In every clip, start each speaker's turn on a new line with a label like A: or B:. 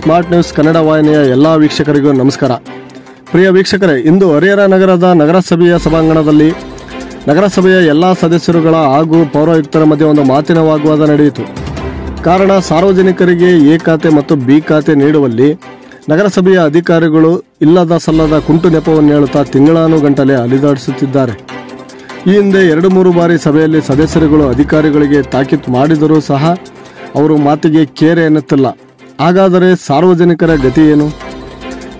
A: Smart news Kannada ವಾಹಿನಿಯ ಎಲ್ಲ ವೀಕ್ಷಕರಿಗೂ ನಮಸ್ಕಾರ. ಪ್ರಿಯ ವೀಕ್ಷಕರೇ, ಇಂದು ಹರಿಹರ ನಗರದ ನಗರಸಭೆಯ ಸಭಾಂಗಣದಲ್ಲಿ ನಗರಸಭೆಯ ಎಲ್ಲ ಸದಸ್ಯರುಗಳ ಹಾಗೂ ಪೌರಾಯುಕ್ತರ ಮಧ್ಯೆ ಒಂದು ಮಾತಿನ ವಾಗ್ವಾದ ನಡೆಯಿತು. ಕಾರಣ, ಸಾರ್ವಜನಿಕರಿಗೆ ಎ ಖಾತೆ ಮತ್ತು ಬಿ ಖಾತೆ ನೀಡುವಲ್ಲಿ ನಗರಸಭೆಯ ಅಧಿಕಾರಿಗಳು ಇಲ್ಲದ ಸಲ್ಲದ ಕುಂಟು ನೆಪವನ್ನು ಹೇಳುತ್ತಾ ತಿಂಗಳಾನುಗಂಟಲೆ ಅಲಿದಾಡಿಸುತ್ತಿದ್ದಾರೆ. ಈ ಹಿಂದೆ 2-3 ಬಾರಿ ಸಭೆಯಲ್ಲಿ ಸದಸ್ಯರುಗಳು ಅಧಿಕಾರಿಗಳಿಗೆ ತಾಕೀತು ಮಾಡಿದರೂ ಸಹ ಅವರು ಮಾತಿಗೆ ಕೇರೆ ಎನ್ನುತ್ತಿಲ್ಲ. ಹಾಗಾದರೆ ಸಾರ್ವಜನಿಕರ ಗತಿ ಏನು?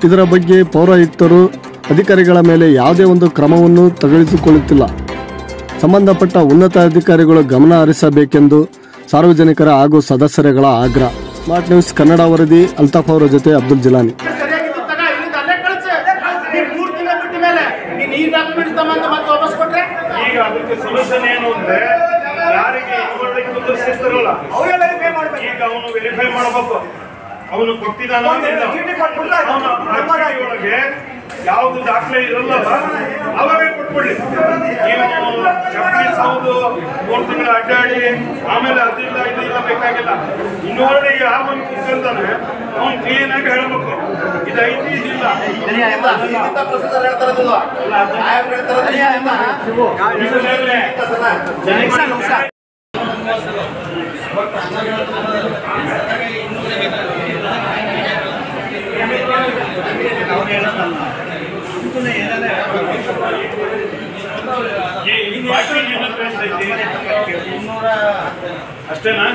A: ಇದರ ಬಗ್ಗೆ ಪೌರಾಯುಕ್ತರು ಅಧಿಕಾರಿಗಳ ಮೇಲೆ ಯಾವುದೇ ಒಂದು ಕ್ರಮವನ್ನು ತೆಗೆದುಕೊಳ್ಳುತ್ತಿಲ್ಲ. ಸಂಬಂಧಪಟ್ಟ ಉನ್ನತ ಅಧಿಕಾರಿಗಳು ಗಮನ ಹರಿಸಬೇಕೆಂದು ಸಾರ್ವಜನಿಕರ ಹಾಗೂ ಸದಸ್ಯರುಗಳ ಆಗ್ರಹ. ಸ್ಮಾರ್ಟ್ ನ್ಯೂಸ್ ಕನ್ನಡ ವರದಿ ಅಲ್ತಾಫ್ ಅವರ ಜೊತೆ ಅಬ್ದುಲ್ ಜಿಲಾನಿ.
B: ಈಗ ಅದಕ್ಕೆ ಸೊಲ್ಯೂಷನ್ ಏನು ಅಂದ್ರೆ, ಯಾರಿಗೆ ಕುಂದಿರ್ಸಿರ್ತಾರಲ್ಲ ಈಗ ಅವನು ವೆರಿಫೈ ಮಾಡಬೇಕು. ಅವನು ಕೊಟ್ಟಿದ್ದಾನ ಒಳಗೆ ಯಾವ್ದು ದಾಖಲೆ ಇರಲ್ಲ ಅವಾಗೇ ಕೊಟ್ಬಿಡ್ಲಿ. ನೀವು ಚಪ್ಪಲಿ ಸೌದು 3 ತಿಂಗಳು ಅಡ್ಡಾಡಿ ಆಮೇಲೆ ಅದಿಲ್ಲ ಇದಿಲ್ಲ ಬೇಕಾಗಿಲ್ಲ. ಇನ್ನೊಳ್ಳೆ ಯಾವ ಒಂದು ಕುಂತಿರ್ತಾನೆ ಅವನು ಕ್ಲೀನ್ ಆಗಿ ಹೇಳ್ಬೇಕು, ಇದೈತಿ ಇದಿಲ್ಲ. ಅಷ್ಟೇನಾ?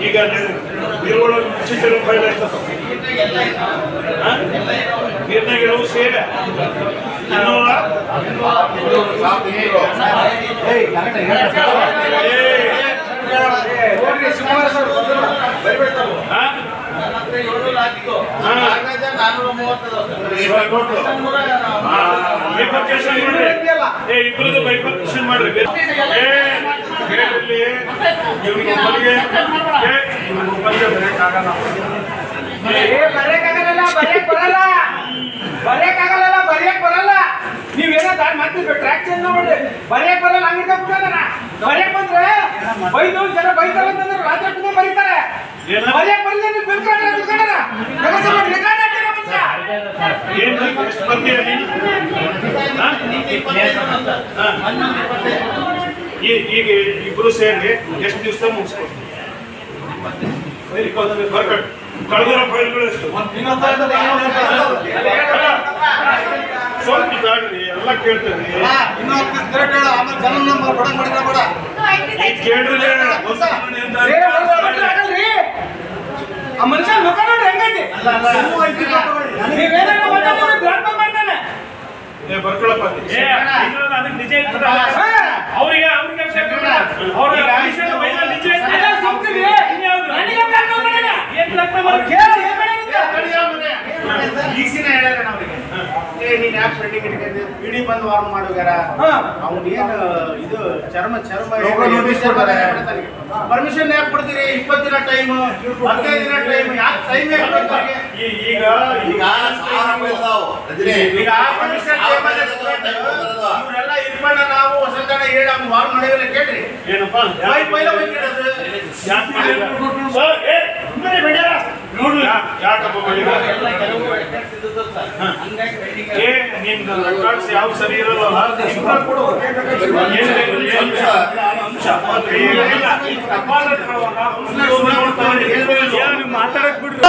B: ಈಗ ನೀರೊಳಗೆ ಮುಚ್ಚಿಟ್ಟಿರೋ ಫೈಲ್ ಆಯ್ತದ, ನೀರ್ನಾಗಿರೋ ಸೇವೆ ಇಬ್ಬರದು ಬೈಫರ್ಕೇಷನ್ ಮಾಡ್ರಿ.
C: ನೀವೇನೋ ಮಾಡ್ತಿದ್ವಿ ಟ್ರ್ಯಾಕ್ ಚೇಂಜ್ ಮಾಡ್ರಿ, ಬರೆಯಕ್ ಬರಲ್ಲ ಹಂಗಿರ್ಕೊಂಡ್ಬಿಟ್ಟಾರ. ಬರೆಯಕ್ ಬಂದ್ರೆ ಬೈದು ಜನ ಬೈತಾರ ಅಂತಂದ್ರೆ ರಾತ್ರಿ ಕುಂದ ಬರೀತಾರೆ. ಬರೆಯಕ್ ಬಂದ್ರೆ ನೀವು
B: ಈಗ ಇಬ್ರು ಸೇರಿ ಎಷ್ಟು ದಿವಸ ಮುಗಿಸ್ಕೊಡ್ತೀವಿ? ಕಳೆದಿರೋ ಫೈಲ್ಗಳು ಎಷ್ಟು? ಸ್ವಲ್ಪ ತಾಡ್ರಿ, ಎಲ್ಲ ಕೇಳ್ತೇನೆ.
C: ಆ ಮನುಷ್ಯ ಮುಖ ನೋಡಿ ಹೆಂಗೈತಿ.
B: ಬರ್ಕೊಳಪ್ಪ ನಿಜ ಅವ್ರಿಗೆ
D: ಇಡೀ ಬಂದು ವಾರ್ನ್ ಮಾಡೋಗ್ಯಾರ. ಅವ್ನೇನು ಇದು ಚರ್ಮ ಪರ್ಮಿಷನ್ ಯಾಕೆ ಕೊಡ್ತೀರಿ? 20 ದಿನ ಟೈಮ್, 15 ದಿನ ಟೈಮ್, ಯಾಕೆ ಟೈಮ್ ಯಾಕೆ ಕೊಡ್ತಾರೆ? ಈಗ ಇವರೆಲ್ಲ ಇರ್ಬಣ್ಣ ನಾವು ಹೊಸದಣ್ಣ ಹೇಳಿ ಅವ್ನು ವಾರ್ನ್ ಮಾಡೋದಿಲ್ಲ. ಕೇಳ್ರಿ
B: ಏನಪ್ಪ ನಿಮ್ದು ರೆಕಾರ್ಡ್ಸ್ ಯಾವ ಸರಿ ಇರಲ್ಲ. ಮಾತಾಡಕ್ ಬಿಡ್ರಿ.